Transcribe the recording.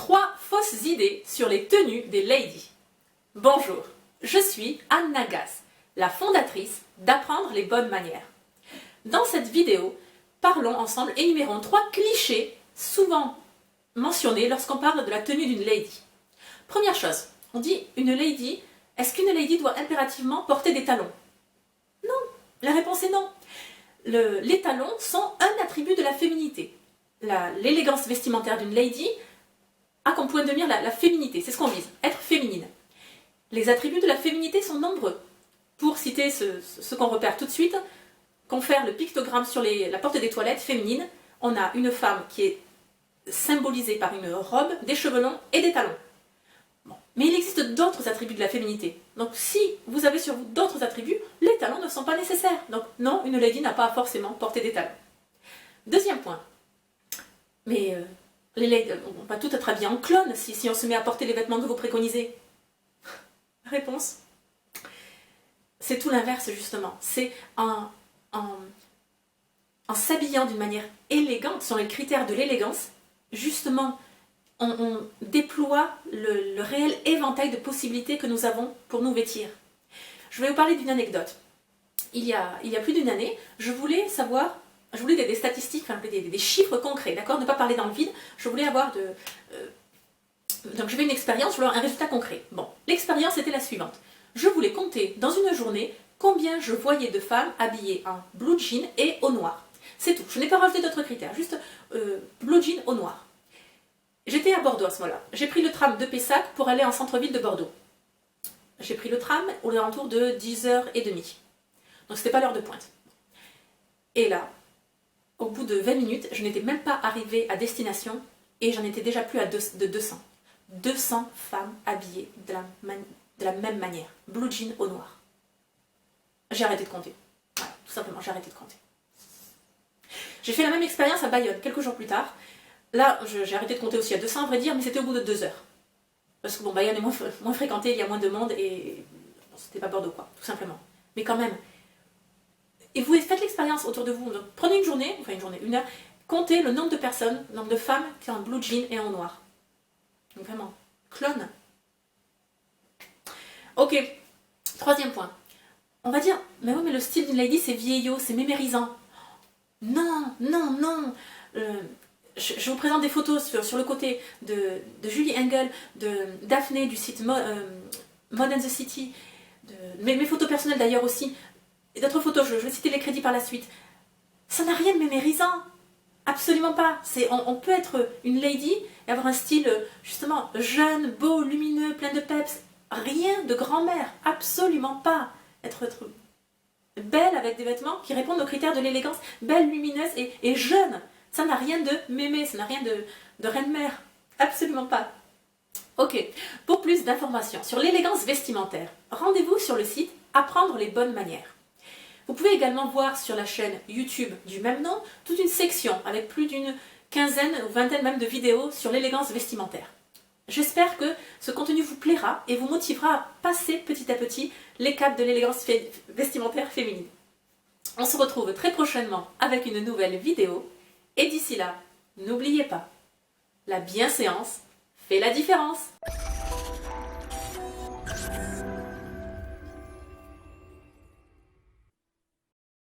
3 fausses idées sur les tenues des ladies. Bonjour, je suis Anne Nagas, la fondatrice d'Apprendre les bonnes manières. Dans cette vidéo, parlons ensemble, énumérons 3 clichés souvent mentionnés lorsqu'on parle de la tenue d'une lady. Première chose, on dit une lady, est-ce qu'une lady doit impérativement porter des talons? Non, la réponse est non. Les talons sont un attribut de la féminité. L'élégance vestimentaire d'une lady a comme point de mire la féminité, c'est ce qu'on vise, être féminine. Les attributs de la féminité sont nombreux. Pour citer ce qu'on repère tout de suite, confère le pictogramme sur la porte des toilettes féminines, on a une femme qui est symbolisée par une robe, des cheveux longs et des talons. Bon. Mais il existe d'autres attributs de la féminité. Donc si vous avez sur vous d'autres attributs, les talons ne sont pas nécessaires. Donc non, une lady n'a pas forcément porté des talons. Deuxième point. Mais les ladies, on va tout être habillé en clone si on se met à porter les vêtements que vous préconisez. Réponse. C'est tout l'inverse justement. C'est en s'habillant d'une manière élégante, sur les critères de l'élégance, justement, on déploie le réel éventail de possibilités que nous avons pour nous vêtir. Je vais vous parler d'une anecdote. Il y a plus d'une année, je voulais des statistiques, enfin, des chiffres concrets, d'accord? Ne pas parler dans le vide. Je voulais avoir donc je fais une expérience, je voulais avoir un résultat concret. Bon, l'expérience était la suivante. Je voulais compter dans une journée combien je voyais de femmes habillées en blue jean et au noir. C'est tout, je n'ai pas rajouté d'autres critères, juste blue jean au noir. J'étais à Bordeaux à ce moment-là. J'ai pris le tram de Pessac pour aller en centre-ville de Bordeaux. J'ai pris le tram aux alentours de 10h30. Donc c'était pas l'heure de pointe. Et là, au bout de 20 minutes, je n'étais même pas arrivée à destination et j'en étais déjà plus à de 200. 200 femmes habillées de la même manière. Blue jean au noir. J'ai arrêté de compter. Voilà, tout simplement, j'ai arrêté de compter. J'ai fait la même expérience à Bayonne, quelques jours plus tard. Là, j'ai arrêté de compter aussi à 200, à vrai dire, mais c'était au bout de 2 heures. Parce que bon, Bayonne est moins fréquenté, il y a moins de monde et bon, c'était pas Bordeaux, quoi, tout simplement. Mais quand même. Et vous faites l'expérience autour de vous. Donc, prenez une journée, une heure, comptez le nombre de personnes, le nombre de femmes qui ont en blue jean et en noir. Donc vraiment, clone. Ok, troisième point. On va dire, mais oui, mais le style d'une lady, c'est vieillot, c'est mémérisant. Non, non, non. Je vous présente des photos sur le côté de Julie Engel, de Daphné du site Mode and the City, mes photos personnelles d'ailleurs aussi, et d'autres photos, je vais citer les crédits par la suite. Ça n'a rien de mémérisant. Absolument pas. On peut être une lady et avoir un style justement jeune, beau, lumineux, plein de peps. Rien de grand-mère. Absolument pas. Être belle avec des vêtements qui répondent aux critères de l'élégance, belle, lumineuse et jeune. Ça n'a rien de mémé, ça n'a rien de reine-mère. Absolument pas. Ok, pour plus d'informations sur l'élégance vestimentaire, rendez-vous sur le site Apprendre les bonnes manières. Vous pouvez également voir sur la chaîne YouTube du même nom toute une section avec plus d'une quinzaine ou vingtaine même de vidéos sur l'élégance vestimentaire. J'espère que ce contenu vous plaira et vous motivera à passer petit à petit les caps de l'élégance vestimentaire féminine. On se retrouve très prochainement avec une nouvelle vidéo et d'ici là, n'oubliez pas, la bienséance fait la différence.